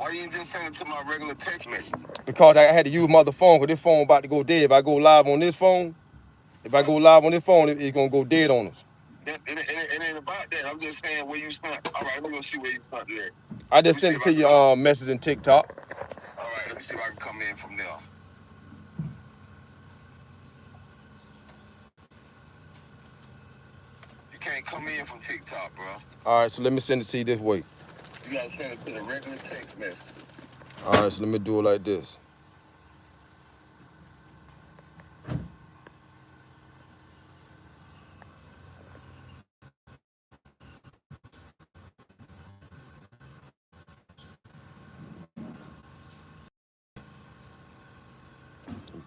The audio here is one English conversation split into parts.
Why you didn't just send it to my regular text message? Because I had to use my other phone, because this phone about to go dead. If I go live on this phone, it's gonna go dead on us. It ain't about that. I'm just saying where you sent. All right, let me go see where you sent it at. I just sent it to your message in TikTok. All right, let me see if I can come in from there. You can't come in from TikTok, bro. All right, so let me send it to you this way. You gotta send it to the regular text message. All right, so let me do it like this.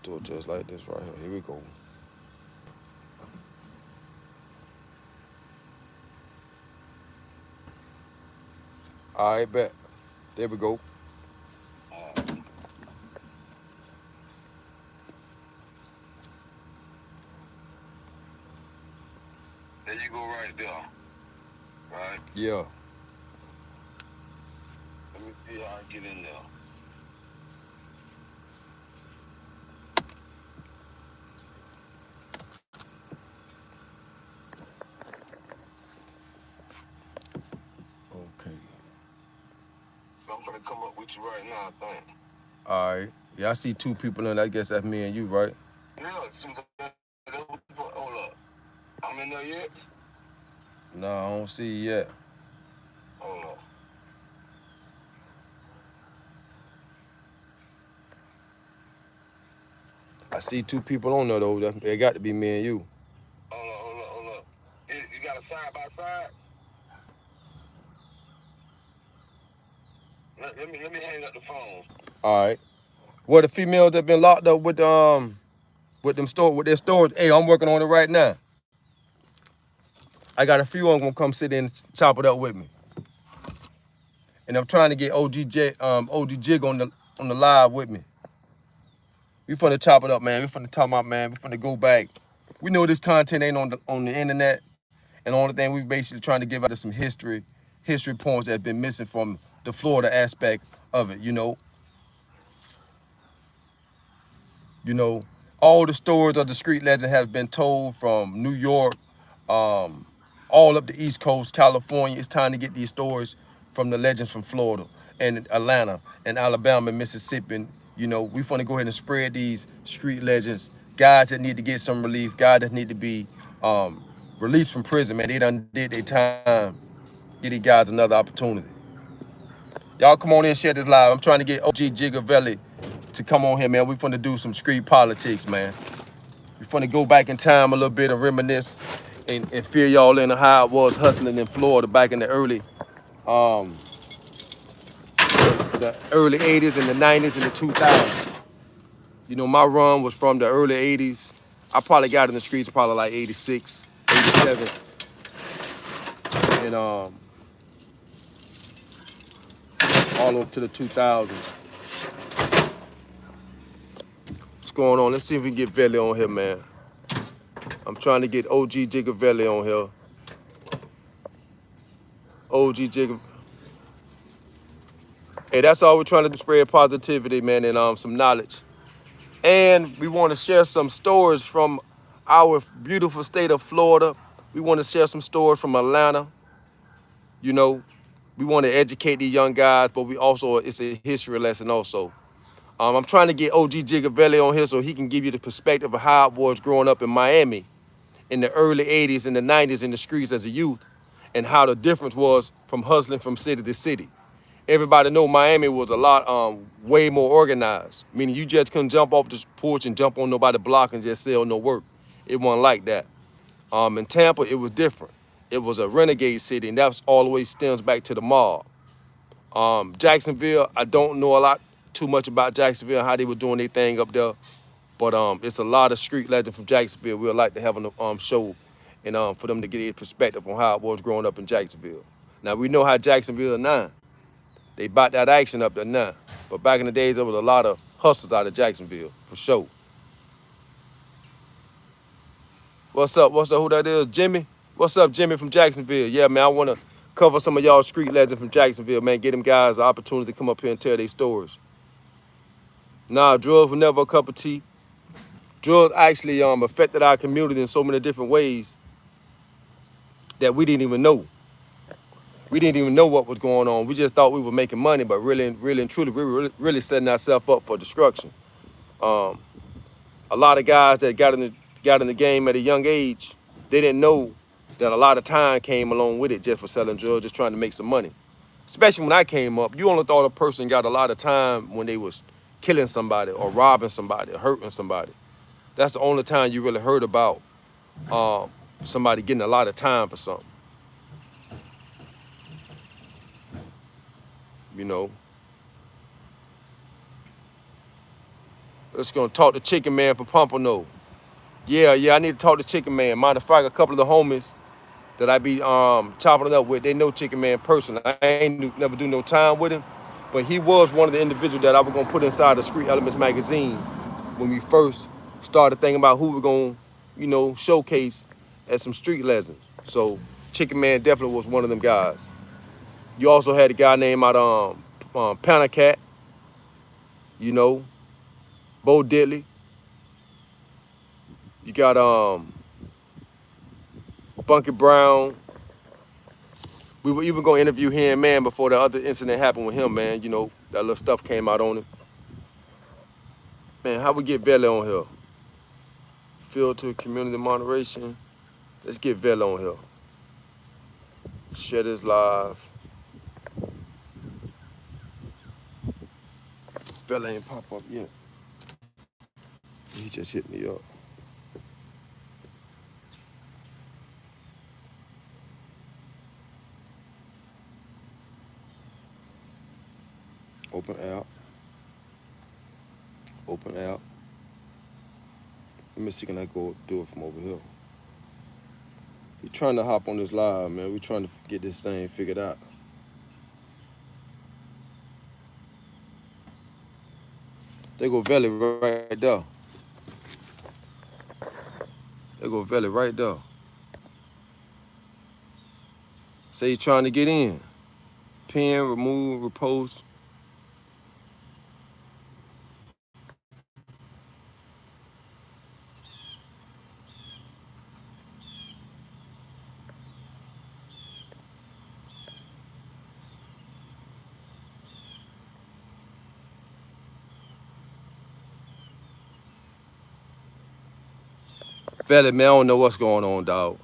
Do it just like this right here. Here we go. All right, bet. There we go. There you go right there. Right? Yeah. Let me see how I get in there. Okay. So I'm gonna come up with you right now, I think. All right. Yeah, I see two people in. I guess that's me and you, right? Yeah, hold up. I'm in there yet? No, I don't see you yet. Hold up. I see two people on there though. They got to be me and you. Hold up. You got a side by side? Let me hang up the phone. All right. What the females that been locked up with their stores? Hey, I'm working on it right now. I got a few of them gonna come sit in and chop it up with me. And I'm trying to get OG Jig on the live with me. We finna chop it up, man. We finna talk about, man. We finna go back. We know this content ain't on the internet, and the only thing we basically trying to give out is some history points that's been missing from the Florida aspect of it. You know, all the stories of the street legend have been told from New York, all up the East Coast, California. It's time to get these stories from the legends from Florida and Atlanta and Alabama and Mississippi. You know, we want to go ahead and spread these street legends, guys that need to get some relief, guys that need to be released from prison, man. They done did their time. Give these guys another opportunity. Y'all come on in and share this live. I'm trying to get OG Gigavelli to come on here, man. We finna do some street politics, man. We finna go back in time a little bit and reminisce and fill y'all in on how it was hustling in Florida back in the early 80s and the 90s and the 2000s. You know, my run was from the early 80s. I probably got in the streets probably like 86, 87. And all up to the 2000s. What's going on? Let's see if we can get Velli on here, man. I'm trying to get OG Gigavelli on here. OG Jigga. Hey, that's all we're trying to do, spread positivity, man, and some knowledge. And we want to share some stories from our beautiful state of Florida. We want to share some stories from Atlanta. You know, we want to educate these young guys, but it's a history lesson also. I'm trying to get OG Gigavelli on here so he can give you the perspective of how it was growing up in Miami in the early 80s and the 90s in the streets as a youth, and how the difference was from hustling from city to city. Everybody know Miami was a lot way more organized, meaning you just couldn't jump off the porch and jump on nobody's block and just sell no work. It wasn't like that. In Tampa, it was different. It was a renegade city, and that's always stems back to the mob. Jacksonville, I don't know too much about Jacksonville, how they were doing their thing up there, but it's a lot of street legend from Jacksonville. We'd like to have a show and for them to get a perspective on how it was growing up in Jacksonville. Now, we know how Jacksonville now. They bought that action up there now. But back in the days, there was a lot of hustlers out of Jacksonville, for sure. What's up? Who that is? Jimmy? What's up, Jimmy from Jacksonville? Yeah, man, I want to Cover some of y'all street legends from Jacksonville, man. Get them guys an opportunity to come up here and tell their stories. Nah, drugs were never a cup of tea. Drugs actually affected our community in so many different ways that we didn't even know. We didn't even know what was going on. We just thought we were making money, but really and truly, we were really setting ourselves up for destruction. A lot of guys that got in the game at a young age, they didn't know that a lot of time came along with it just for selling drugs, just trying to make some money. Especially when I came up, you only thought a person got a lot of time when they was killing somebody or robbing somebody or hurting somebody. That's the only time you really heard about somebody getting a lot of time for something. You know. Let's go talk to Chicken Man from Pompano. Yeah, I need to talk to Chicken Man. Matter of fact, a couple of the homies that I be chopping it up with, they know Chicken Man personally. I ain't never do no time with him, but he was one of the individuals that I was gonna put inside the Street Elements magazine when we first started thinking about who we're gonna, showcase as some street legends. So Chicken Man definitely was one of them guys. You also had a guy named Panther Cat, Bo Diddley. You got Bunky Brown. We were even gonna interview him, man, before the other incident happened with him, man. That little stuff came out on him. Man, how we get Vele on here? Field to community moderation. Let's get Vele on here. Share this live. Vele ain't pop up yet. He just hit me up. Open app. Open app. Let me see, can I go do it from over here? We trying to hop on this live, man. We trying to get this thing figured out. There go Vele right there. There go Vele right there. Say you trying to get in. Pin, remove, repost. Vele, man, I don't know what's going on, dog.